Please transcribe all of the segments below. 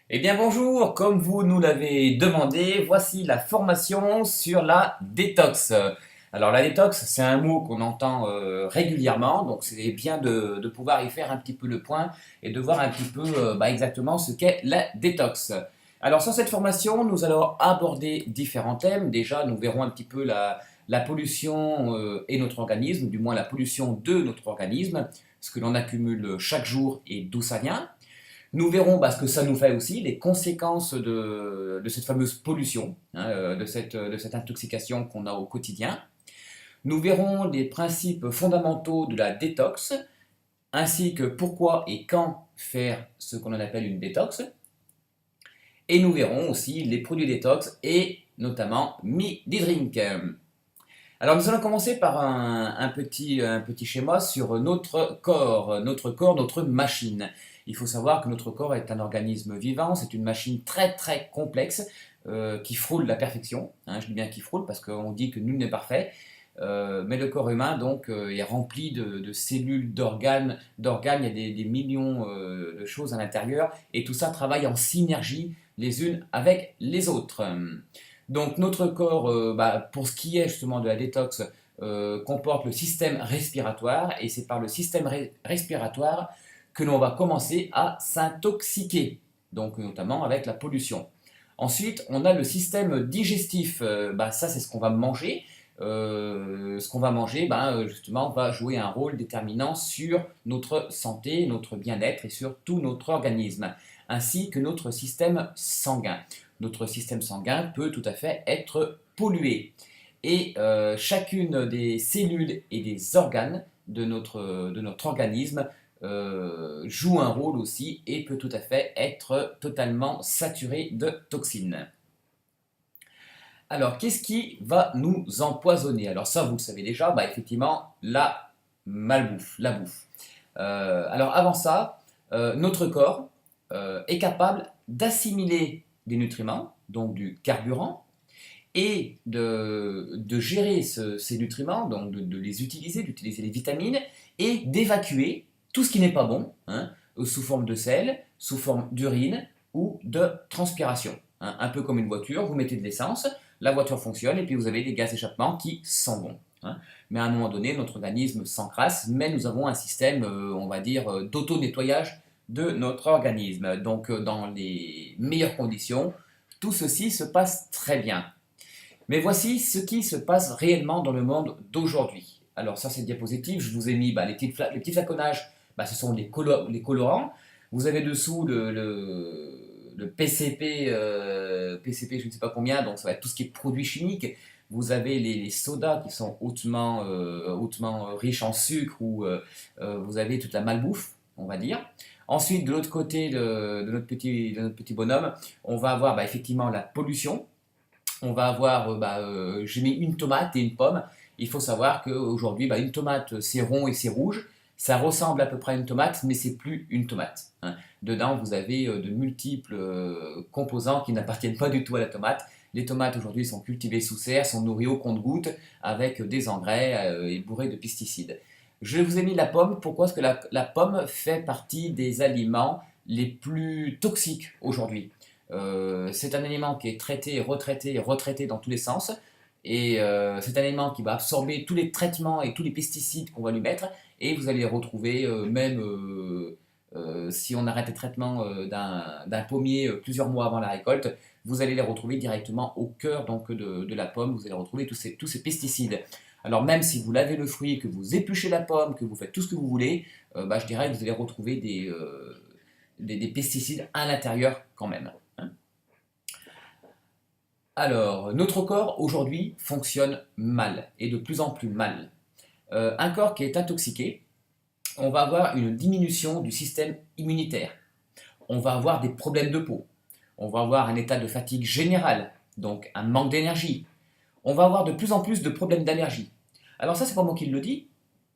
Eh bien bonjour, comme vous nous l'avez demandé, voici la formation sur la détox. Alors la détox, c'est un mot qu'on entend régulièrement, donc c'est bien de pouvoir y faire un petit peu le point et de voir un petit peu exactement ce qu'est la détox. Alors sur cette formation, nous allons aborder différents thèmes. Déjà, nous verrons un petit peu la pollution et notre organisme, du moins la pollution de notre organisme, ce que l'on accumule chaque jour et d'où ça vient. Nous verrons ce que ça nous fait aussi, les conséquences de cette fameuse pollution, de cette intoxication qu'on a au quotidien. Nous verrons les principes fondamentaux de la détox, ainsi que pourquoi et quand faire ce qu'on appelle une détox. Et nous verrons aussi les produits détox et notamment Midi Drink. Alors nous allons commencer par un petit schéma sur notre corps, notre machine. Il faut savoir que notre corps est un organisme vivant, c'est une machine très très complexe qui frôle la perfection. Je dis bien qui frôle parce qu'on dit que nul n'est parfait. Mais le corps humain donc est rempli de cellules, d'organes, il y a des millions de choses à l'intérieur et tout ça travaille en synergie les unes avec les autres. Donc notre corps, pour ce qui est justement de la détox, comporte le système respiratoire et c'est par le système respiratoire que l'on va commencer à s'intoxiquer, donc notamment avec la pollution. Ensuite, on a le système digestif. Ça, c'est ce qu'on va manger. Ce qu'on va manger, justement, va jouer un rôle déterminant sur notre santé, notre bien-être et sur tout notre organisme, ainsi que notre système sanguin. Notre système sanguin peut tout à fait être pollué. Et chacune des cellules et des organes de notre organisme joue un rôle aussi et peut tout à fait être totalement saturé de toxines. Alors, qu'est-ce qui va nous empoisonner? Alors ça, vous le savez déjà, effectivement, la malbouffe, la bouffe. Alors avant ça, notre corps est capable d'assimiler des nutriments, donc du carburant, et de gérer ces nutriments, donc de les utiliser, d'utiliser les vitamines, et d'évacuer tout ce qui n'est pas bon, sous forme de sel, sous forme d'urine ou de transpiration. Un peu comme une voiture, vous mettez de l'essence, la voiture fonctionne, et puis vous avez des gaz d'échappement qui sont bons. Mais à un moment donné, notre organisme s'encrasse, mais nous avons un système, on va dire, d'auto-nettoyage de notre organisme. Donc dans les meilleures conditions, tout ceci se passe très bien. Mais voici ce qui se passe réellement dans le monde d'aujourd'hui. Alors ça c'est une diapositive, je vous ai mis les petits flaconnages, ce sont les colorants. Vous avez dessous le PCP, PCP je ne sais pas combien, donc ça va être tout ce qui est produits chimiques. Vous avez les sodas qui sont hautement riches en sucre ou vous avez toute la malbouffe, on va dire. Ensuite, de l'autre côté de notre petit bonhomme, on va avoir effectivement la pollution. On va avoir, j'ai mis une tomate et une pomme. Il faut savoir qu'aujourd'hui, une tomate, c'est rond et c'est rouge. Ça ressemble à peu près à une tomate, mais c'est plus une tomate. Dedans, vous avez de multiples composants qui n'appartiennent pas du tout à la tomate. Les tomates aujourd'hui sont cultivées sous serre, sont nourries au compte-gouttes avec des engrais et bourrées de pesticides. Je vous ai mis la pomme. Pourquoi? Parce que la pomme fait partie des aliments les plus toxiques aujourd'hui. C'est un aliment qui est traité, retraité et retraité dans tous les sens. Et c'est un aliment qui va absorber tous les traitements et tous les pesticides qu'on va lui mettre. Et vous allez les retrouver, même si on arrête les traitements d'un pommier plusieurs mois avant la récolte, vous allez les retrouver directement au cœur donc, de la pomme. Vous allez retrouver tous ces pesticides. Alors même si vous lavez le fruit, que vous épluchez la pomme, que vous faites tout ce que vous voulez, je dirais que vous allez retrouver des pesticides à l'intérieur quand même. Alors, notre corps aujourd'hui fonctionne mal et de plus en plus mal. Un corps qui est intoxiqué, on va avoir une diminution du système immunitaire. On va avoir des problèmes de peau. On va avoir un état de fatigue générale, donc un manque d'énergie. On va avoir de plus en plus de problèmes d'allergie. Alors ça, c'est pas moi qui le dis.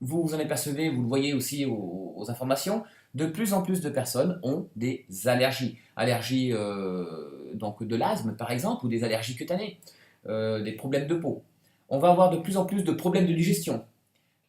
Vous vous en apercevez, vous le voyez aussi aux informations. De plus en plus de personnes ont des allergies. Allergies donc de l'asthme par exemple, ou des allergies cutanées, des problèmes de peau. On va avoir de plus en plus de problèmes de digestion.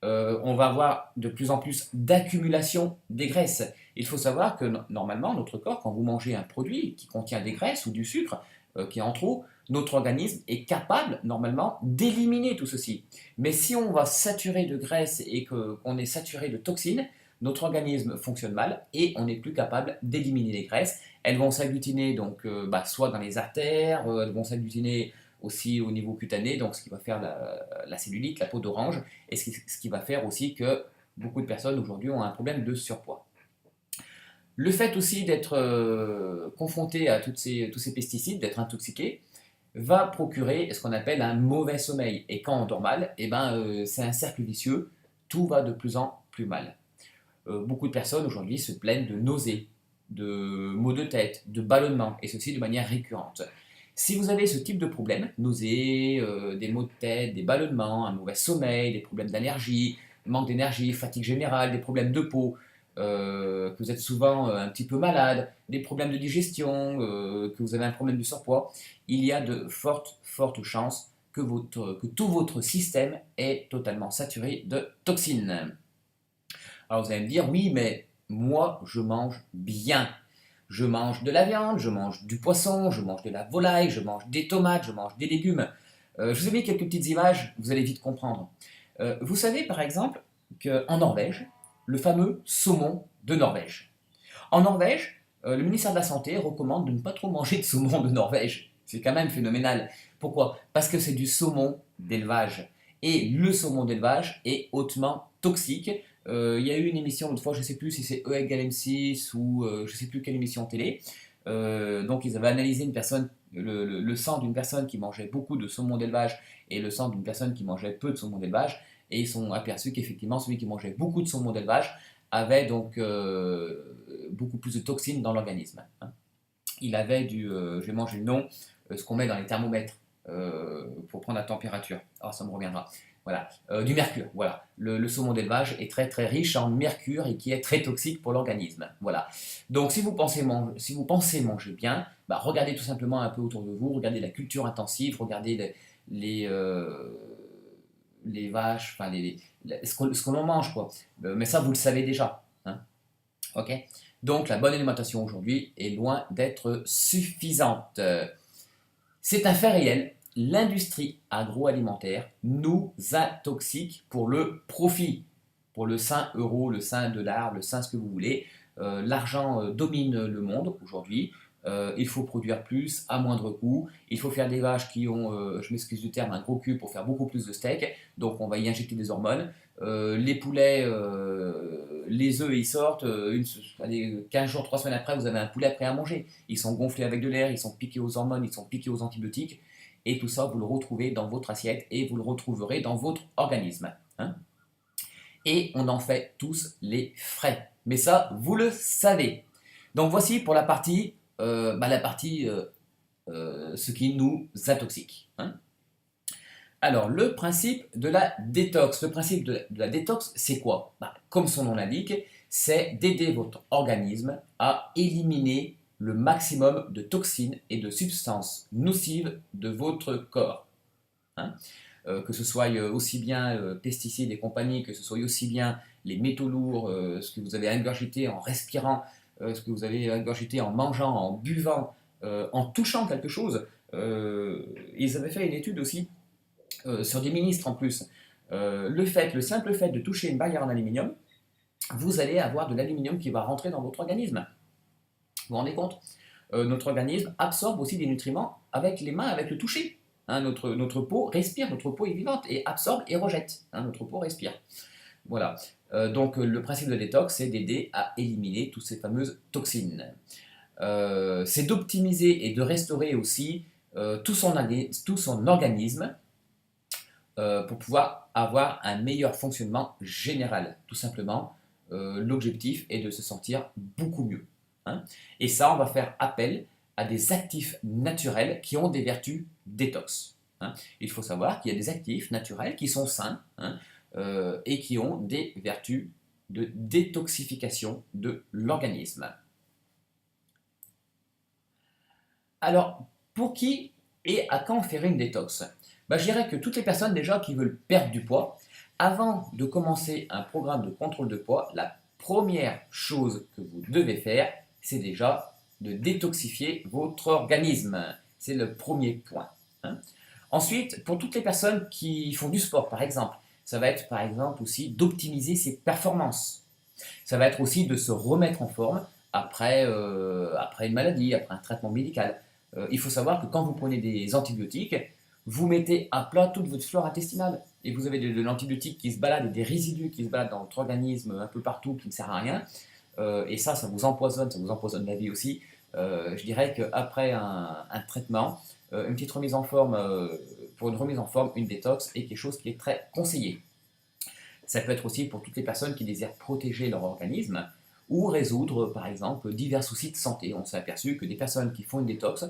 on va avoir de plus en plus d'accumulation des graisses. Il faut savoir que normalement, notre corps, quand vous mangez un produit qui contient des graisses ou du sucre qui est en trop, notre organisme est capable normalement d'éliminer tout ceci. Mais si on va saturer de graisse et qu'on est saturé de toxines, notre organisme fonctionne mal et on n'est plus capable d'éliminer les graisses. Elles vont s'agglutiner donc soit dans les artères, elles vont s'agglutiner aussi au niveau cutané, donc ce qui va faire la cellulite, la peau d'orange, et ce qui va faire aussi que beaucoup de personnes aujourd'hui ont un problème de surpoids. Le fait aussi d'être confronté à tous ces pesticides, d'être intoxiqué, va procurer ce qu'on appelle un mauvais sommeil. Et quand on dort mal, c'est un cercle vicieux, tout va de plus en plus mal. Beaucoup de personnes aujourd'hui se plaignent de nausées, de maux de tête, de ballonnements, et ceci de manière récurrente. Si vous avez ce type de problème, nausées, des maux de tête, des ballonnements, un mauvais sommeil, des problèmes d'allergie, manque d'énergie, fatigue générale, des problèmes de peau, que vous êtes souvent un petit peu malade, des problèmes de digestion, que vous avez un problème de surpoids, il y a de fortes chances que tout votre système est totalement saturé de toxines. Alors vous allez me dire, oui, mais moi, je mange bien. Je mange de la viande, je mange du poisson, je mange de la volaille, je mange des tomates, je mange des légumes. Je vous ai mis quelques petites images, vous allez vite comprendre. Vous savez par exemple qu'en Norvège, le fameux saumon de Norvège. En Norvège, le ministère de la Santé recommande de ne pas trop manger de saumon de Norvège. C'est quand même phénoménal. Pourquoi? Parce que c'est du saumon d'élevage. Et le saumon d'élevage est hautement toxique. Il y a eu une émission l'autre fois, je ne sais plus si c'est E égale M6 ou je ne sais plus quelle émission télé. Donc ils avaient analysé le sang d'une personne qui mangeait beaucoup de saumon d'élevage et le sang d'une personne qui mangeait peu de saumon d'élevage. Et ils sont aperçus qu'effectivement celui qui mangeait beaucoup de saumon d'élevage avait donc beaucoup plus de toxines dans l'organisme. Hein. Il avait je vais manger le nom, ce qu'on met dans les thermomètres pour prendre la température. Ah, ça me reviendra. Voilà, du mercure. Voilà, le saumon d'élevage est très très riche en mercure et qui est très toxique pour l'organisme. Voilà. Donc si vous pensez manger bien, regardez tout simplement un peu autour de vous, regardez la culture intensive, regardez les, euh, les vaches, enfin ce qu'on en mange quoi. Mais ça vous le savez déjà. Hein. Ok. Donc la bonne alimentation aujourd'hui est loin d'être suffisante. C'est un fait réel, l'industrie agroalimentaire nous intoxique pour le profit, pour le saint euro, le saint dollar, le saint ce que vous voulez. L'argent domine le monde aujourd'hui. Il faut produire plus à moindre coût. Il faut faire des vaches qui ont, je m'excuse du terme, un gros cul pour faire beaucoup plus de steak. Donc on va y injecter des hormones. Les poulets, les œufs, ils sortent. Allez, 15 jours, 3 semaines après, vous avez un poulet prêt à manger. Ils sont gonflés avec de l'air, ils sont piqués aux hormones, ils sont piqués aux antibiotiques. Et tout ça, vous le retrouvez dans votre assiette et vous le retrouverez dans votre organisme. Hein. Et on en fait tous les frais. Mais ça, vous le savez. Donc voici pour ce qui nous intoxique. Hein. Alors, le principe de la détox. Le principe de la détox, c'est quoi? Comme son nom l'indique, c'est d'aider votre organisme à éliminer le maximum de toxines et de substances nocives de votre corps. Hein. Que ce soit aussi bien pesticides et compagnie, que ce soit aussi bien les métaux lourds, ce que vous avez ingurgité en respirant, ce que vous avez ingurgité en mangeant, en buvant, en touchant quelque chose. Ils avaient fait une étude aussi sur des ministres en plus. Le simple fait de toucher une barrière en aluminium, vous allez avoir de l'aluminium qui va rentrer dans votre organisme. Vous vous rendez compte? Notre organisme absorbe aussi des nutriments avec les mains, avec le toucher. Hein, notre peau respire, notre peau est vivante et absorbe et rejette. Hein, notre peau respire. Voilà. Donc le principe de la détox, c'est d'aider à éliminer toutes ces fameuses toxines. C'est d'optimiser et de restaurer aussi tout son organisme pour pouvoir avoir un meilleur fonctionnement général. Tout simplement, l'objectif est de se sentir beaucoup mieux. Hein. Et ça, on va faire appel à des actifs naturels qui ont des vertus détox. Hein. Il faut savoir qu'il y a des actifs naturels qui sont sains hein, et qui ont des vertus de détoxification de l'organisme. Alors, pour qui et à quand faire une détox? Je dirais que toutes les personnes déjà qui veulent perdre du poids, avant de commencer un programme de contrôle de poids, la première chose que vous devez faire, c'est déjà de détoxifier votre organisme. C'est le premier point. Hein. Ensuite, pour toutes les personnes qui font du sport, par exemple, ça va être par exemple aussi d'optimiser ses performances. Ça va être aussi de se remettre en forme après une maladie, après un traitement médical. Il faut savoir que quand vous prenez des antibiotiques, vous mettez à plat toute votre flore intestinale. Et vous avez de l'antibiotique qui se balade et des résidus qui se baladent dans votre organisme un peu partout qui ne sert à rien. Et ça vous empoisonne la vie aussi. Je dirais qu'après un traitement, une petite remise en forme, pour une remise en forme, une détox est quelque chose qui est très conseillé. Ça peut être aussi pour toutes les personnes qui désirent protéger leur organisme ou résoudre, par exemple, divers soucis de santé. On s'est aperçu que des personnes qui font une détox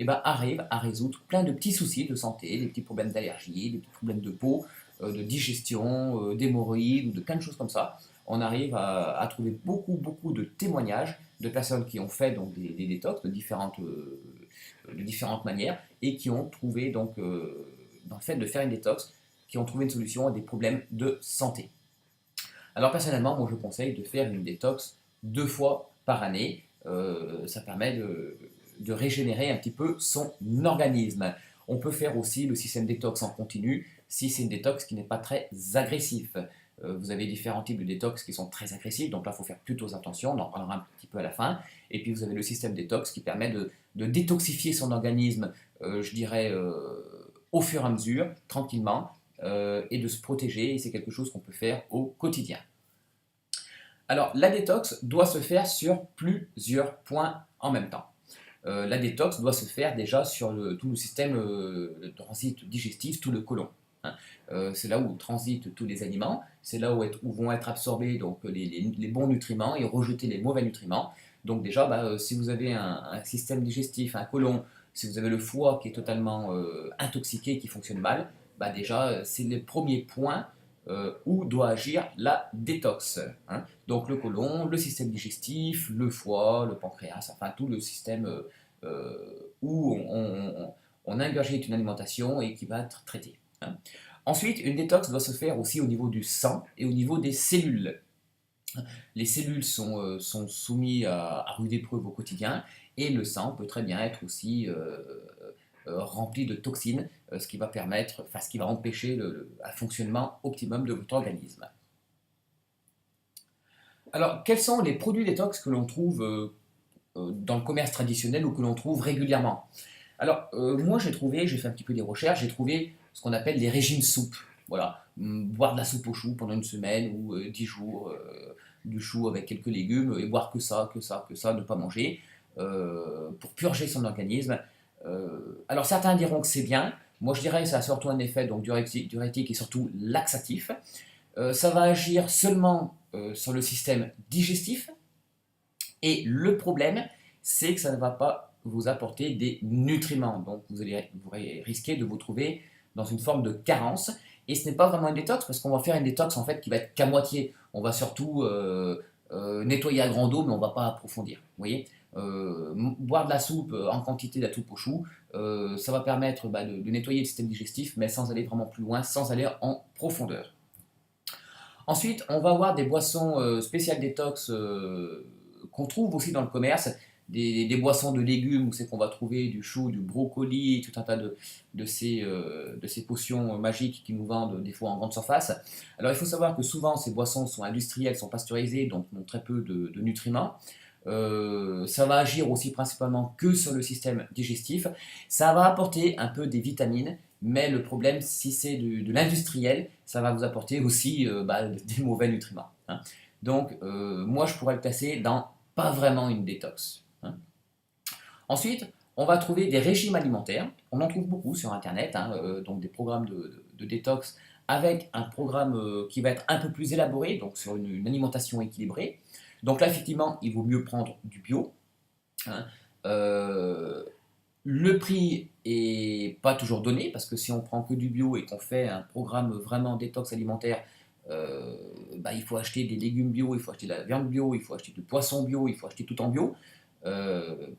arrivent à résoudre plein de petits soucis de santé, des petits problèmes d'allergie, des petits problèmes de peau, de digestion, d'hémorroïdes ou de plein de choses comme ça. On arrive à trouver beaucoup de témoignages de personnes qui ont fait donc des détox de différentes manières et qui ont trouvé donc dans le fait de faire une détox, qui ont trouvé une solution à des problèmes de santé. Alors personnellement, moi je conseille de faire une détox 2 fois par année. Ça permet de régénérer un petit peu son organisme. On peut faire aussi le système détox en continu si c'est une détox qui n'est pas très agressif. Vous avez différents types de détox qui sont très agressifs, donc là il faut faire plutôt attention, on en parlera un petit peu à la fin. Et puis vous avez le système détox qui permet de détoxifier son organisme, je dirais, au fur et à mesure, tranquillement, et de se protéger, et c'est quelque chose qu'on peut faire au quotidien. Alors, la détox doit se faire sur plusieurs points en même temps. La détox doit se faire déjà sur tout le système de transit digestif, tout le côlon. Hein. C'est là où transitent tous les aliments, c'est là où vont être absorbés donc, les bons nutriments et rejetés les mauvais nutriments. Donc déjà, si vous avez un système digestif, un côlon, si vous avez le foie qui est totalement intoxiqué, qui fonctionne mal, déjà, c'est le premier point où doit agir la détox. Hein. Donc le côlon, le système digestif, le foie, le pancréas, enfin tout le système où on ingurgite une alimentation et qui va être traité. Hein. Ensuite, une détox doit se faire aussi au niveau du sang et au niveau des cellules. Les cellules sont soumises à rude épreuve au quotidien et le sang peut très bien être aussi rempli de toxines, ce qui va empêcher un fonctionnement optimum de votre organisme. Alors, quels sont les produits détox que l'on trouve dans le commerce traditionnel ou que l'on trouve régulièrement? Alors, moi j'ai fait un petit peu des recherches, j'ai trouvé ce qu'on appelle les régimes soupes. Voilà, boire de la soupe au chou pendant une semaine ou 10 jours, du chou avec quelques légumes et boire que ça, ne pas manger, pour purger son organisme. Alors certains diront que c'est bien, moi je dirais que ça a surtout un effet donc, diurétique et surtout laxatif. Ça va agir seulement sur le système digestif et le problème c'est que ça ne va pas vous apporter des nutriments. Donc vous risquer de vous trouver dans une forme de carence et ce n'est pas vraiment une détox parce qu'on va faire une détox en fait qui va être qu'à moitié. On va surtout nettoyer à grande eau mais on ne va pas approfondir. Vous voyez boire de la soupe en quantité de la soupe au chou, ça va permettre de nettoyer le système digestif mais sans aller vraiment plus loin, sans aller en profondeur. Ensuite, on va avoir des boissons spéciales détox qu'on trouve aussi dans le commerce, des boissons de légumes où c'est qu'on va trouver du chou, du brocoli, tout un tas de ces potions magiques qui nous vendent des fois en grande surface. Alors il faut savoir que souvent ces boissons sont industrielles, sont pasteurisées, donc ont très peu de nutriments. Ça va agir aussi principalement que sur le système digestif. Ça va apporter un peu des vitamines, mais le problème, si c'est de l'industriel, ça va vous apporter aussi des mauvais nutriments. Hein. Donc, moi, je pourrais le classer dans pas vraiment une détox. Hein. Ensuite, on va trouver des régimes alimentaires. On en trouve beaucoup sur Internet, hein, donc des programmes de détox avec un programme qui va être un peu plus élaboré, donc sur une alimentation équilibrée. Donc là, effectivement, il vaut mieux prendre du bio. Hein. Le prix est pas toujours donné, parce que si on prend que du bio et qu'on fait un programme vraiment détox alimentaire, il faut acheter des légumes bio, il faut acheter de la viande bio, il faut acheter du poisson bio, il faut acheter tout en bio,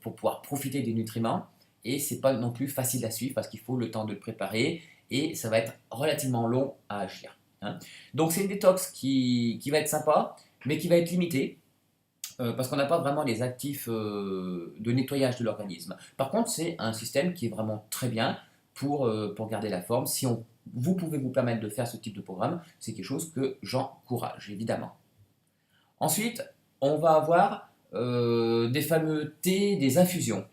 pour pouvoir profiter des nutriments. Et c'est pas non plus facile à suivre, parce qu'il faut le temps de le préparer, et ça va être relativement long à agir. hein. Donc c'est une détox qui va être sympa, mais qui va être limitée, parce qu'on n'a pas vraiment les actifs de nettoyage de l'organisme. Par contre, c'est un système qui est vraiment très bien pour garder la forme. Si vous pouvez vous permettre de faire ce type de programme, c'est quelque chose que j'encourage, évidemment. Ensuite, on va avoir des fameux thés, des infusions.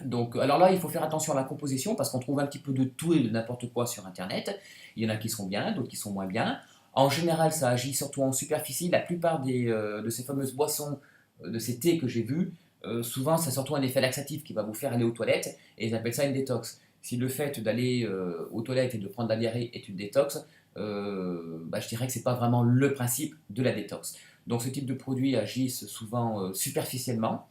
Donc, alors là, il faut faire attention à la composition parce qu'on trouve un petit peu de tout et de n'importe quoi sur Internet. Il y en a qui sont bien, d'autres qui sont moins bien. En général, ça agit surtout en superficie. La plupart de ces fameuses boissons, de ces thés que j'ai vus, souvent, c'est surtout un effet laxatif qui va vous faire aller aux toilettes et ils appellent ça une détox. Si le fait d'aller aux toilettes et de prendre la diarrhée est une détox, je dirais que ce n'est pas vraiment le principe de la détox. Donc, ce type de produits agissent souvent superficiellement.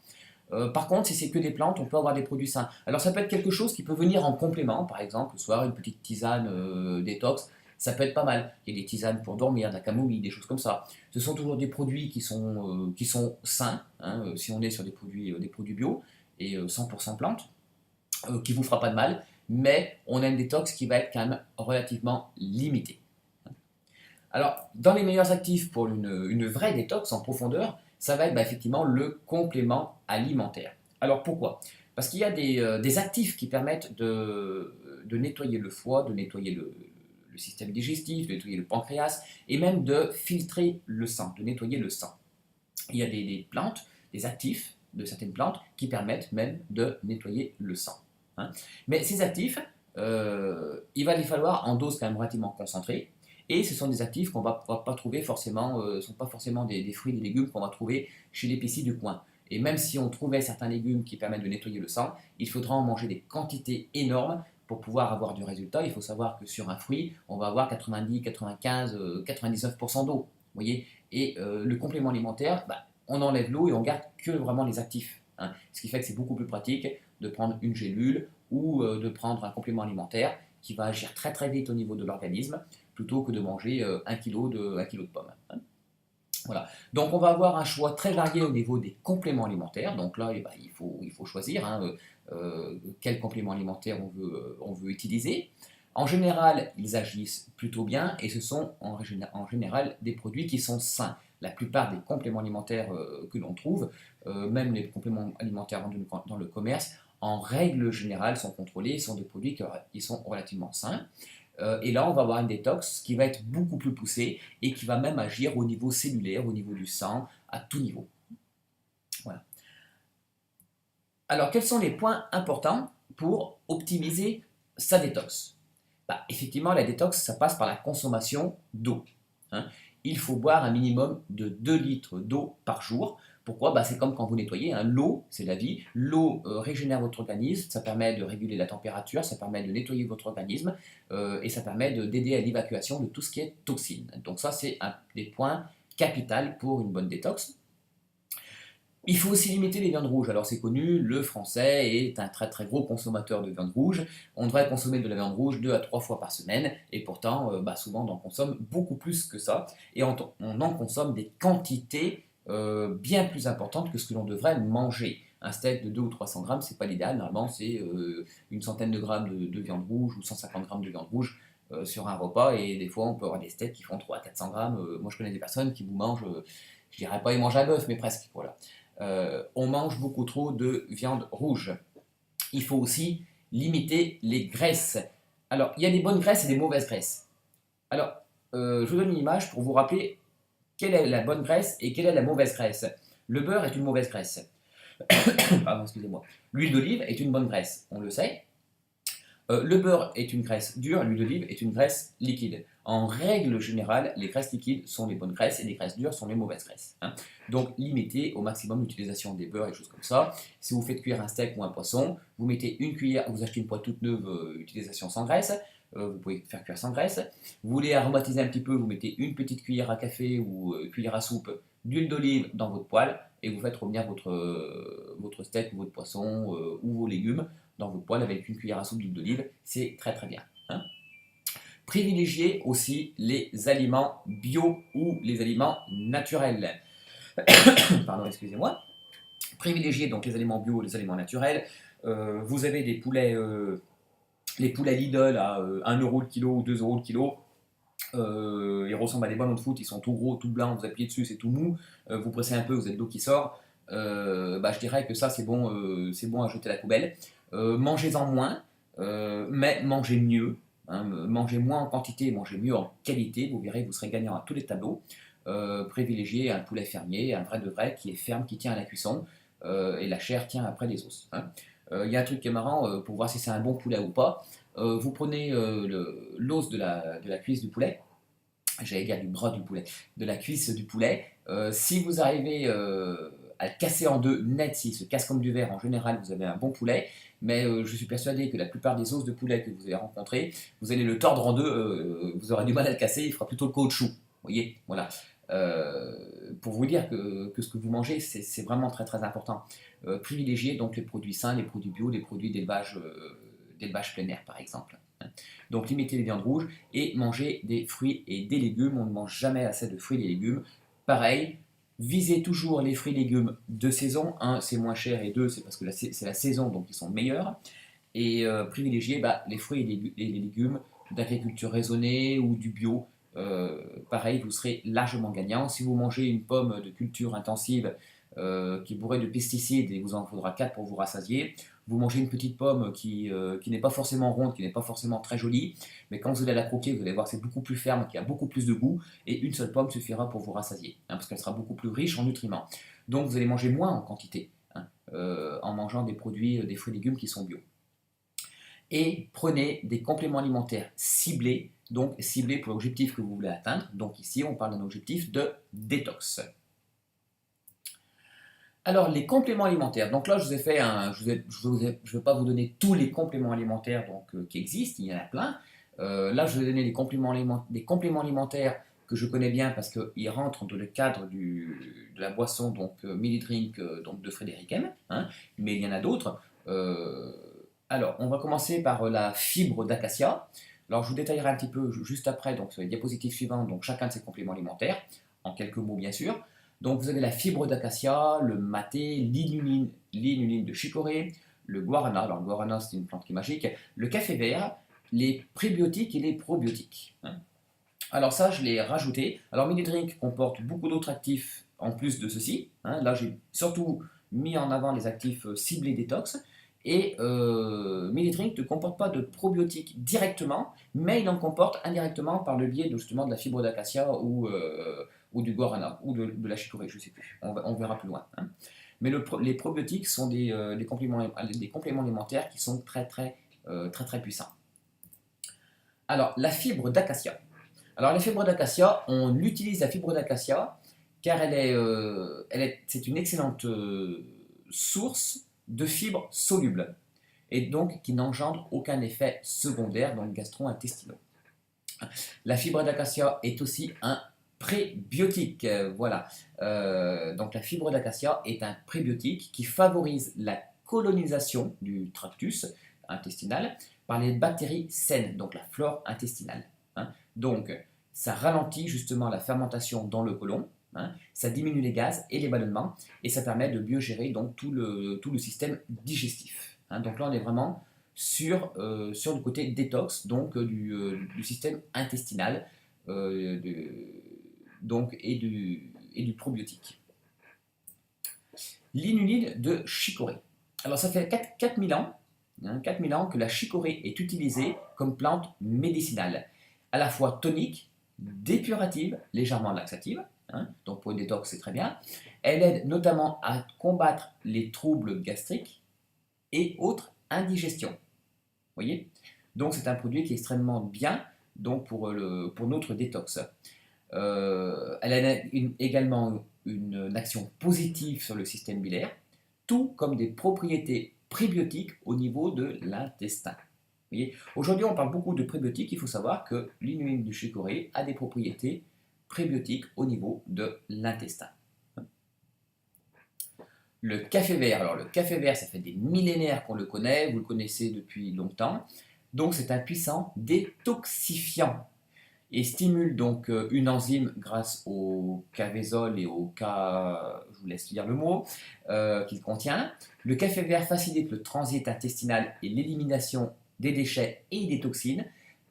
Par contre, si c'est que des plantes, on peut avoir des produits sains. Alors ça peut être quelque chose qui peut venir en complément, par exemple, soit une petite tisane détox, ça peut être pas mal. Il y a des tisanes pour dormir, de la camomille, des choses comme ça. Ce sont toujours des produits qui sont sains, hein, si on est sur des produits bio et 100% plantes, qui ne vous fera pas de mal, mais on a une détox qui va être quand même relativement limitée. Alors, dans les meilleurs actifs pour une vraie détox en profondeur, ça va être effectivement le complément alimentaire. Alors pourquoi? Parce qu'il y a des actifs qui permettent de nettoyer le foie, de nettoyer le système digestif, de nettoyer le pancréas et même de filtrer le sang, de nettoyer le sang. Il y a des plantes, des actifs de certaines plantes qui permettent même de nettoyer le sang, hein. Mais ces actifs, il va les falloir en dose quand même relativement concentrée. Et ce sont des actifs qu'on ne va pas trouver forcément, ne sont pas forcément des fruits, des légumes qu'on va trouver chez l'épicier du coin. Et même si on trouvait certains légumes qui permettent de nettoyer le sang, il faudra en manger des quantités énormes pour pouvoir avoir du résultat. Il faut savoir que sur un fruit, on va avoir 90, 95, 99% d'eau. Vous voyez. Et le complément alimentaire, on enlève l'eau et on garde que vraiment les actifs, hein. Ce qui fait que c'est beaucoup plus pratique de prendre une gélule ou de prendre un complément alimentaire qui va agir très très vite au niveau de l'organisme plutôt que de manger 1 kg de pommes, hein. Voilà. Donc on va avoir un choix très varié au niveau des compléments alimentaires. Donc là, il faut choisir, hein, quel complément alimentaire on veut utiliser. En général, ils agissent plutôt bien et ce sont en général des produits qui sont sains. La plupart des compléments alimentaires que l'on trouve, même les compléments alimentaires dans le commerce, en règle générale sont contrôlés, sont des produits qui sont relativement sains. Et là, on va avoir une détox qui va être beaucoup plus poussée et qui va même agir au niveau cellulaire, au niveau du sang, à tout niveau. Voilà. Alors, quels sont les points importants pour optimiser sa détox? Effectivement, la détox, ça passe par la consommation d'eau, hein. Il faut boire un minimum de 2 litres d'eau par jour. Pourquoi? C'est comme quand vous nettoyez, hein. L'eau, c'est la vie. L'eau régénère votre organisme, ça permet de réguler la température, ça permet de nettoyer votre organisme et ça permet d'aider à l'évacuation de tout ce qui est toxine. Donc ça, c'est un des points capitaux pour une bonne détox. Il faut aussi limiter les viandes rouges. Alors c'est connu, le français est un très très gros consommateur de viande rouge. On devrait consommer de la viande rouge 2 à 3 fois par semaine. Et pourtant, souvent on en consomme beaucoup plus que ça. Et on en consomme des quantités bien plus importantes que ce que l'on devrait manger. Un steak de 200 ou 300 grammes, c'est pas l'idéal. Normalement, c'est une centaine de grammes de viande rouge ou 150 grammes de viande rouge sur un repas. Et des fois, on peut avoir des steaks qui font 300 à 400 grammes. Moi, je connais des personnes qui vous mangent, je dirais pas ils mangent un bœuf, mais presque. Voilà. On mange beaucoup trop de viande rouge. Il faut aussi limiter les graisses. Alors, il y a des bonnes graisses et des mauvaises graisses. Alors, je vous donne une image pour vous rappeler quelle est la bonne graisse et quelle est la mauvaise graisse. Le beurre est une mauvaise graisse. Pardon, excusez-moi. L'huile d'olive est une bonne graisse, on le sait. Le beurre est une graisse dure, l'huile d'olive est une graisse liquide. En règle générale, les graisses liquides sont les bonnes graisses et les graisses dures sont les mauvaises graisses, hein. Donc limitez au maximum l'utilisation des beurres et choses comme ça. Si vous faites cuire un steak ou un poisson, vous mettez une cuillère, vous achetez une poêle toute neuve, utilisation sans graisse. Vous pouvez faire cuire sans graisse. Vous voulez aromatiser un petit peu, vous mettez une petite cuillère à café ou cuillère à soupe d'huile d'olive dans votre poêle et vous faites revenir votre steak ou votre poisson ou vos légumes dans votre poêle avec une cuillère à soupe d'huile d'olive. C'est très très bien, hein. Privilégiez aussi les aliments bio ou les aliments naturels. Pardon, excusez-moi. Privilégiez donc les aliments bio ou les aliments naturels. Vous avez des poulets, les poulets Lidl à 1 euro le kilo ou 2 euros le kilo. Ils ressemblent à des ballons de foot, ils sont tout gros, tout blancs, vous appuyez dessus, c'est tout mou, vous pressez un peu, vous avez l'eau qui sort. Je dirais que ça c'est bon à jeter à la poubelle. Mangez-en moins, mais mangez mieux. Hein, mangez moins en quantité, mangez mieux en qualité, vous verrez, vous serez gagnant à tous les tableaux. Privilégiez un poulet fermier, un vrai de vrai, qui est ferme, qui tient à la cuisson, et la chair tient après les os. Hein. Il y a un truc qui est marrant pour voir si c'est un bon poulet ou pas. Vous prenez l'os de la cuisse du poulet, j'allais dire du bras du poulet, de la cuisse du poulet. Si vous arrivez à le casser en deux net, s'il se casse comme du verre, en général, vous avez un bon poulet. Mais je suis persuadé que la plupart des os de poulet que vous allez rencontrer, vous allez le tordre en deux, vous aurez du mal à le casser, il fera plutôt le caoutchouc. Vous voyez, voilà. Euh, pour vous dire que ce que vous mangez, c'est vraiment très très important. Privilégiez donc les produits sains, les produits bio, les produits d'élevage plein air par exemple. Donc limitez les viandes rouges et mangez des fruits et des légumes. On ne mange jamais assez de fruits et légumes. Pareil, visez toujours les fruits et légumes de saison. Un, c'est moins cher et deux, c'est parce que c'est la saison, donc ils sont meilleurs. Et privilégiez les fruits et les légumes d'agriculture raisonnée ou du bio. Pareil, vous serez largement gagnant. Si vous mangez une pomme de culture intensive qui est bourrée de pesticides et vous en faudra 4 pour vous rassasier, vous mangez une petite pomme qui n'est pas forcément ronde, qui n'est pas forcément très jolie, mais quand vous allez la croquer, vous allez voir que c'est beaucoup plus ferme, qui a beaucoup plus de goût, et une seule pomme suffira pour vous rassasier, hein, parce qu'elle sera beaucoup plus riche en nutriments. Donc vous allez manger moins en quantité, hein, en mangeant des produits, des fruits et légumes qui sont bio. Et prenez des compléments alimentaires ciblés, donc ciblés pour l'objectif que vous voulez atteindre. Donc ici, on parle d'un objectif de détox. Alors, les compléments alimentaires. Donc là, je vous ai fait un. Je ne vais pas vous donner tous les compléments alimentaires qui existent, il y en a plein. Là, je vais donner des compléments alimentaires que je connais bien parce qu'ils rentrent dans le cadre de la boisson, donc Mini Drink donc de Frédéric M. Hein, mais il y en a d'autres. Alors, on va commencer par la fibre d'acacia. Alors, je vous détaillerai un petit peu juste après, donc sur les diapositives suivantes, donc chacun de ces compléments alimentaires, en quelques mots bien sûr. Donc vous avez la fibre d'acacia, le maté, l'inuline de chicorée, le guarana, alors le guarana c'est une plante qui est magique, le café vert, les prébiotiques et les probiotiques. Hein. Alors ça, je l'ai rajouté. Alors Mini Drink comporte beaucoup d'autres actifs en plus de ceci. Hein. Là, j'ai surtout mis en avant les actifs ciblés détox. Et Mini Drink ne comporte pas de probiotiques directement, mais il en comporte indirectement par le biais justement de la fibre d'acacia ou du guarana ou de la chicorée, je ne sais plus. On verra plus loin. Hein. Mais les probiotiques sont des compléments alimentaires qui sont très puissants. Alors, la fibre d'acacia. Alors, la fibre d'acacia, on utilise la fibre d'acacia car c'est une excellente source de fibres solubles et donc qui n'engendre aucun effet secondaire dans le gastro-intestinal. La fibre d'acacia est aussi un prébiotique. Voilà. Donc la fibre d'acacia est un prébiotique qui favorise la colonisation du tractus intestinal par les bactéries saines, donc la flore intestinale. Hein. Donc ça ralentit justement la fermentation dans le côlon, hein, ça diminue les gaz et les ballonnements et ça permet de mieux gérer donc, tout le système digestif. Hein. Donc là on est vraiment sur le côté détox donc, du système intestinal donc, et du probiotique. L'inuline de chicorée. Alors ça fait 4000 ans, 4000 ans que la chicorée est utilisée comme plante médicinale, à la fois tonique, dépurative, légèrement laxative, hein, donc pour une détox c'est très bien. Elle aide notamment à combattre les troubles gastriques et autres indigestions. Vous voyez? Donc c'est un produit qui est extrêmement bien donc pour notre détox. Elle a également une action positive sur le système biliaire, tout comme des propriétés prébiotiques au niveau de l'intestin. Aujourd'hui, on parle beaucoup de prébiotiques. Il faut savoir que l'inuline du chicorée a des propriétés prébiotiques au niveau de l'intestin. Le café vert. Alors, le café vert, ça fait des millénaires qu'on le connaît. Vous le connaissez depuis longtemps. Donc, c'est un puissant détoxifiant et stimule donc une enzyme grâce au cavésol et au je vous laisse lire le mot, qu'il contient. Le café vert facilite le transit intestinal et l'élimination des déchets et des toxines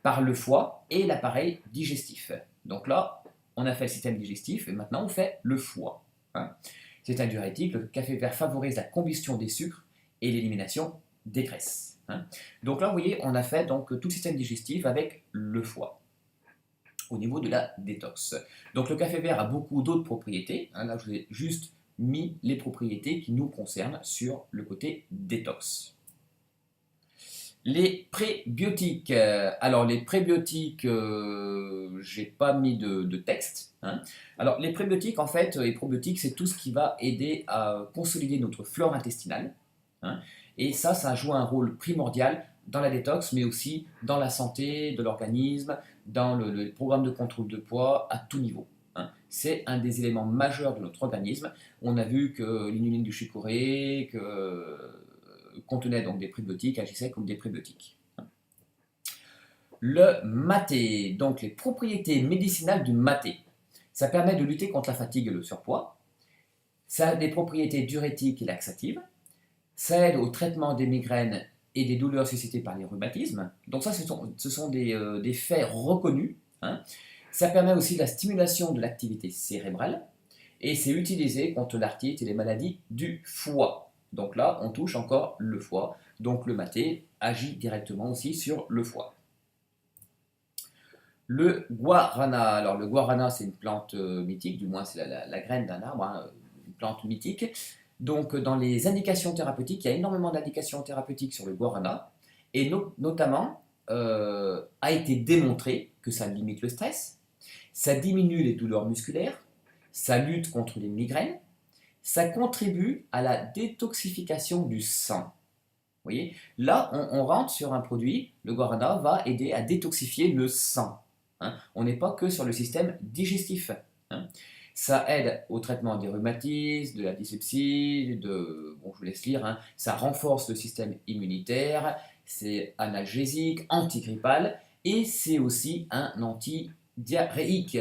par le foie et l'appareil digestif. Donc là, on a fait le système digestif et maintenant on fait le foie. Hein. C'est un diurétique, le café vert favorise la combustion des sucres et l'élimination des graisses. Hein. Donc là, vous voyez, on a fait donc, tout le système digestif avec le foie au niveau de la détox. Donc le café vert a beaucoup d'autres propriétés. Hein. Là, je vous ai juste mis les propriétés qui nous concernent sur le côté détox. Les prébiotiques. Alors les prébiotiques, j'ai pas mis de texte. Hein. Alors les prébiotiques, en fait, les probiotiques, c'est tout ce qui va aider à consolider notre flore intestinale. Hein. Et ça joue un rôle primordial dans la détox, mais aussi dans la santé de l'organisme, dans le programme de contrôle de poids à tout niveau. Hein. C'est un des éléments majeurs de notre organisme. On a vu que l'inuline du chicorée, contenait donc des prébiotiques, agissaient comme des prébiotiques. Le maté, donc les propriétés médicinales du maté. Ça permet de lutter contre la fatigue et le surpoids. Ça a des propriétés diurétiques et laxatives. Ça aide au traitement des migraines et des douleurs suscitées par les rhumatismes. Donc ça, ce sont des faits reconnus. Hein. Ça permet aussi la stimulation de l'activité cérébrale. Et c'est utilisé contre l'arthrite et les maladies du foie. Donc là, on touche encore le foie. Donc le maté agit directement aussi sur le foie. Le guarana. Alors le guarana, c'est une plante mythique, du moins c'est la graine d'un arbre, hein, une plante mythique. Donc dans les indications thérapeutiques, il y a énormément d'indications thérapeutiques sur le guarana. Et notamment, a été démontré que ça limite le stress, ça diminue les douleurs musculaires, ça lutte contre les migraines, ça contribue à la détoxification du sang. Vous voyez, là, on rentre sur un produit, le guarana va aider à détoxifier le sang. Hein. On n'est pas que sur le système digestif. Hein. Ça aide au traitement des rhumatismes, de la dyspepsie, bon, je vous laisse lire, hein. Ça renforce le système immunitaire, c'est analgésique, antigrippal, et c'est aussi un antidiarrhéique.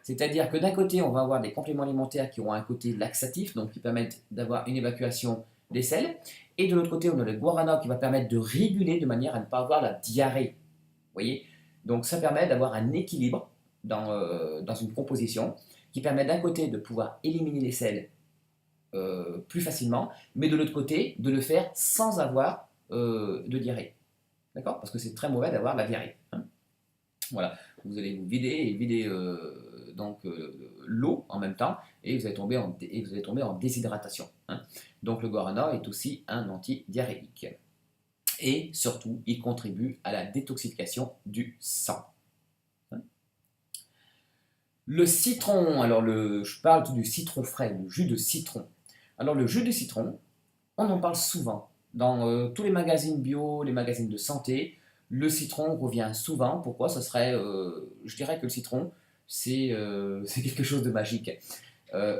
C'est-à-dire que d'un côté, on va avoir des compléments alimentaires qui ont un côté laxatif, donc qui permettent d'avoir une évacuation des selles. Et de l'autre côté, on a le guarana qui va permettre de réguler de manière à ne pas avoir la diarrhée. Vous voyez? Donc ça permet d'avoir un équilibre dans une composition qui permet d'un côté de pouvoir éliminer les selles plus facilement, mais de l'autre côté, de le faire sans avoir de diarrhée. D'accord? Parce que c'est très mauvais d'avoir la diarrhée. Hein. Voilà. Vous allez vous vider l'eau en même temps et vous allez tomber en déshydratation. Hein. Donc le guarana est aussi un antidiarrhéique. Et surtout, il contribue à la détoxification du sang. Hein. Le citron, alors je parle du citron frais, le jus de citron. Alors le jus de citron, on en parle souvent. Dans tous les magazines bio, les magazines de santé, le citron revient souvent. Pourquoi? Je dirais que le citron, c'est quelque chose de magique.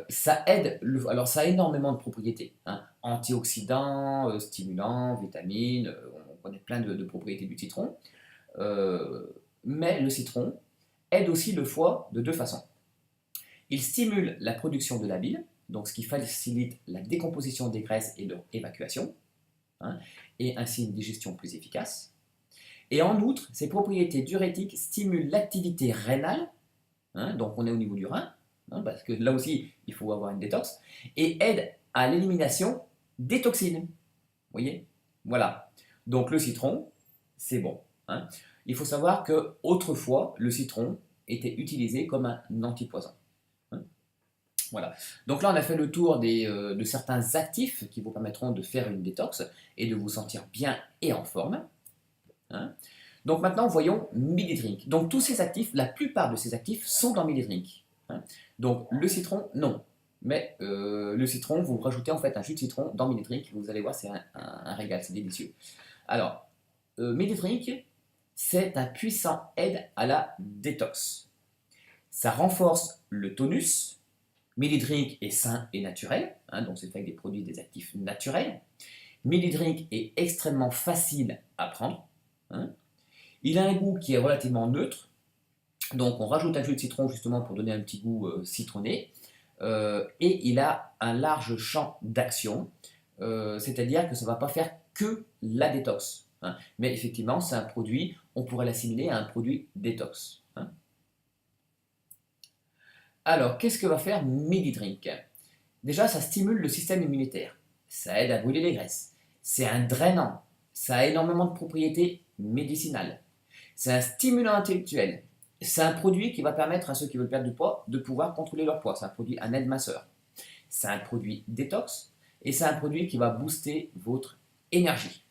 Ça aide, alors ça a énormément de propriétés. Hein. Antioxydants, stimulants, vitamines, on connaît plein de propriétés du citron. Mais le citron aide aussi le foie de deux façons. Il stimule la production de la bile, donc ce qui facilite la décomposition des graisses et leur évacuation, hein, et ainsi une digestion plus efficace. Et en outre, ses propriétés diurétiques stimulent l'activité rénale, hein, donc on est au niveau du rein, hein, parce que là aussi, il faut avoir une détox, et aident à l'élimination des toxines. Vous voyez? Voilà. Donc le citron, c'est bon. Hein. Il faut savoir qu'autrefois, le citron était utilisé comme un antipoison. Hein. Voilà. Donc là, on a fait le tour de certains actifs qui vous permettront de faire une détox et de vous sentir bien et en forme. Hein. Donc maintenant, voyons Midi Drink. Donc tous ces actifs, la plupart de ces actifs sont dans Midi Drink. Hein. Donc le citron, non. Mais le citron, vous rajoutez en fait un jus de citron dans Midi Drink. Vous allez voir, c'est un régal, c'est délicieux. Alors, Midi Drink, c'est un puissant aide à la détox. Ça renforce le tonus. Midi Drink est sain et naturel. Hein, donc c'est fait avec des produits, des actifs naturels. Midi Drink est extrêmement facile à prendre. Hein. Il a un goût qui est relativement neutre, donc on rajoute un jus de citron justement pour donner un petit goût citronné, et il a un large champ d'action, c'est-à-dire que ça ne va pas faire que la détox. hein. Mais effectivement, c'est un produit, on pourrait l'assimiler à un produit détox, hein. Alors, qu'est-ce que va faire Midi Drink? Déjà, ça stimule le système immunitaire. Ça aide à brûler les graisses. C'est un drainant. Ça a énormément de propriétés médicinales. C'est un stimulant intellectuel. C'est un produit qui va permettre à ceux qui veulent perdre du poids de pouvoir contrôler leur poids. C'est un produit, un aide-masseur. C'est un produit détox et c'est un produit qui va booster votre énergie.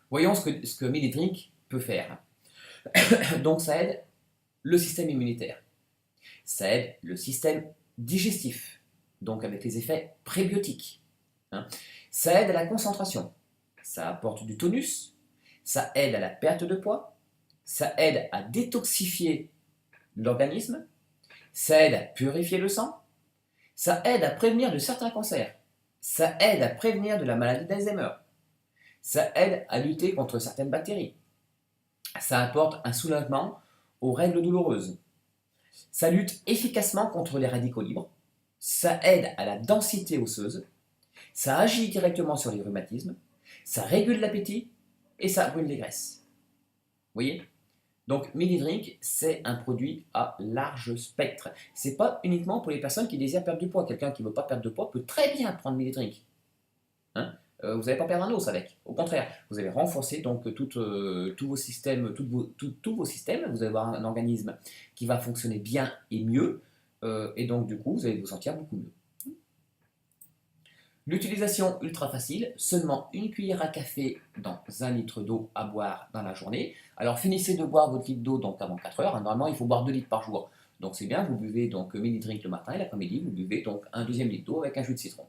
Voyons ce que Midi Drink peut faire. Donc, ça aide le système immunitaire. Ça aide le système digestif, donc avec les effets prébiotiques, hein. Ça aide à la concentration, ça apporte du tonus, ça aide à la perte de poids, ça aide à détoxifier l'organisme, ça aide à purifier le sang, ça aide à prévenir de certains cancers, ça aide à prévenir de la maladie d'Alzheimer, ça aide à lutter contre certaines bactéries, ça apporte un soulagement aux règles douloureuses, ça lutte efficacement contre les radicaux libres, ça aide à la densité osseuse, ça agit directement sur les rhumatismes, ça régule l'appétit et ça brûle les graisses. Vous voyez? Donc Midi Drink, c'est un produit à large spectre. C'est pas uniquement pour les personnes qui désirent perdre du poids. Quelqu'un qui ne veut pas perdre de poids peut très bien prendre Midi Drink, hein. Vous n'allez pas perdre un os avec. Au contraire, vous allez renforcer donc tous vos systèmes, tous vos systèmes. Vous allez avoir un organisme qui va fonctionner bien et mieux. Et donc du coup, vous allez vous sentir beaucoup mieux. L'utilisation ultra facile, seulement une cuillère à café dans 1 litre d'eau à boire dans la journée. Alors finissez de boire votre litre d'eau donc avant 4 heures. Normalement, il faut boire 2 litres par jour. Donc c'est bien, vous buvez donc Midi Drink le matin et l'après-midi, vous buvez donc un deuxième litre d'eau avec un jus de citron.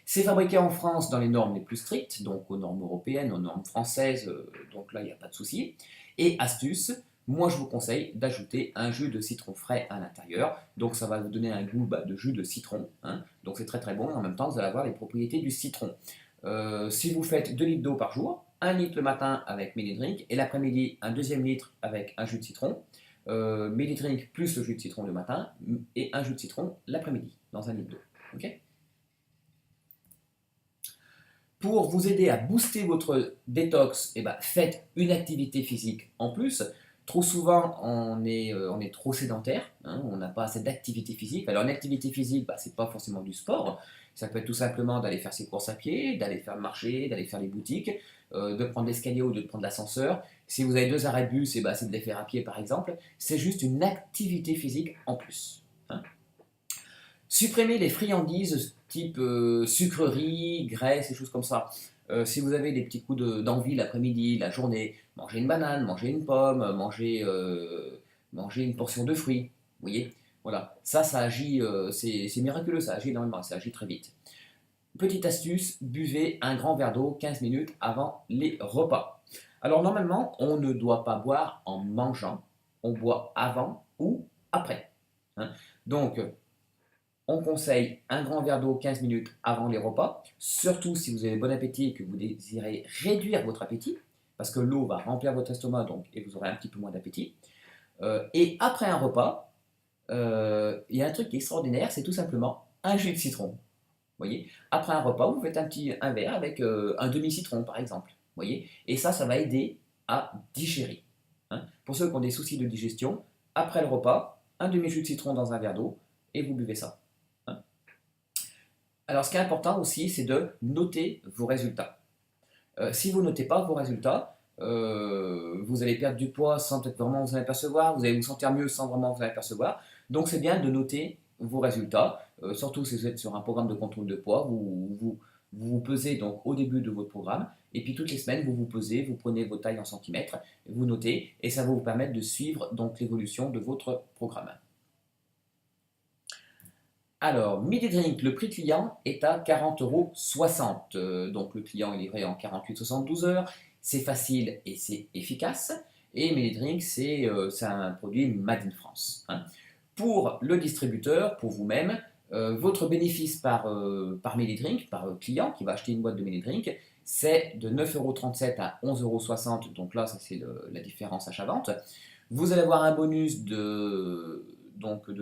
C'est fabriqué en France dans les normes les plus strictes, donc aux normes européennes, aux normes françaises, donc là il n'y a pas de souci. Et astuce, moi je vous conseille d'ajouter un jus de citron frais à l'intérieur, donc ça va vous donner un goût de jus de citron, hein. Donc c'est très très bon et en même temps vous allez avoir les propriétés du citron. Si vous faites 2 litres d'eau par jour, 1 litre le matin avec Midi Drink et l'après-midi un deuxième litre avec un jus de citron, Midi Drink plus le jus de citron le matin et un jus de citron l'après-midi dans 1 litre d'eau. Okay. Pour vous aider à booster votre détox, faites une activité physique en plus. Trop souvent, on est trop sédentaire, hein, on n'a pas assez d'activité physique. Alors, une activité physique, c'est pas forcément du sport. Ça peut être tout simplement d'aller faire ses courses à pied, d'aller faire le marché, d'aller faire les boutiques, de prendre l'escalier ou de prendre l'ascenseur. Si vous avez 2 arrêts de bus, c'est de les faire à pied, par exemple. C'est juste une activité physique en plus, hein. Supprimez les friandises type sucreries, graisses et choses comme ça. Si vous avez des petits coups d'envie l'après-midi, la journée, mangez une banane, mangez une pomme, mangez une portion de fruits. Vous voyez? Voilà. Ça agit, c'est miraculeux, ça agit énormément, ça agit très vite. Petite astuce, buvez un grand verre d'eau 15 minutes avant les repas. Alors normalement, on ne doit pas boire en mangeant, on boit avant ou après, hein. Donc, on conseille un grand verre d'eau 15 minutes avant les repas, surtout si vous avez bon appétit et que vous désirez réduire votre appétit, parce que l'eau va remplir votre estomac donc, et vous aurez un petit peu moins d'appétit. Et après un repas, il y a un truc qui est extraordinaire, c'est tout simplement un jus de citron. Voyez, après un repas, vous faites un verre avec un demi-citron par exemple. Voyez, et ça va aider à digérer, hein. Pour ceux qui ont des soucis de digestion, après le repas, un demi-jus de citron dans un verre d'eau et vous buvez ça. Alors, ce qui est important aussi, c'est de noter vos résultats. Si vous ne notez pas vos résultats, vous allez perdre du poids sans peut-être vraiment vous en apercevoir, vous allez vous sentir mieux sans vraiment vous en apercevoir. Donc, c'est bien de noter vos résultats, surtout si vous êtes sur un programme de contrôle de poids, vous pesez donc au début de votre programme, et puis toutes les semaines, vous vous pesez, vous prenez vos tailles en centimètres, vous notez, et ça va vous permettre de suivre donc l'évolution de votre programme. Alors, Midi Drink, le prix client est à 40,60 €. Donc, le client est livré en 48-72 heures. C'est facile et c'est efficace. Et Midi Drink, c'est un produit made in France, hein. Pour le distributeur, pour vous-même, votre bénéfice par Midi Drink, par client qui va acheter une boîte de Midi Drink, c'est de 9,37 € à 11,60 €. Donc là, ça c'est la différence achat-vente. Vous allez avoir un bonus de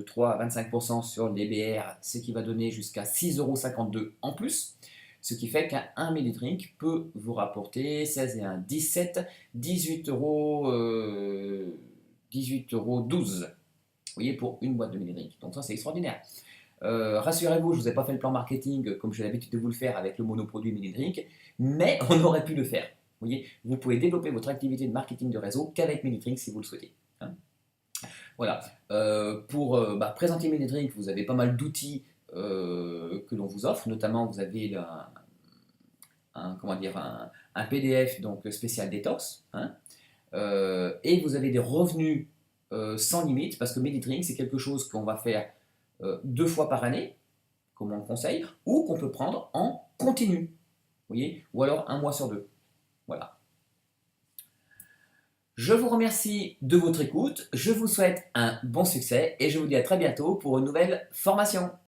3 à 25% sur les BR, ce qui va donner jusqu'à 6,52 € en plus. Ce qui fait qu'un mini drink peut vous rapporter 16 et 1, 17, 18 euros, 12. Vous voyez, pour une boîte de mini drink. Donc ça, c'est extraordinaire. Rassurez-vous, je ne vous ai pas fait le plan marketing comme j'ai l'habitude de vous le faire avec le monoproduit mini drink, mais on aurait pu le faire. Vous voyez, vous pouvez développer votre activité de marketing de réseau qu'avec mini drink si vous le souhaitez. Hein. Voilà. Pour présenter mini drink, vous avez pas mal d'outils que l'on vous offre. Notamment, vous avez comment dire, un PDF donc, spécial détox. Hein. Et vous avez des revenus sans limite, parce que Medidrink, c'est quelque chose qu'on va faire 2 fois par année, comme on le conseille, ou qu'on peut prendre en continu. Vous voyez, ou alors 1 mois sur 2. Voilà. Je vous remercie de votre écoute, je vous souhaite un bon succès et je vous dis à très bientôt pour une nouvelle formation.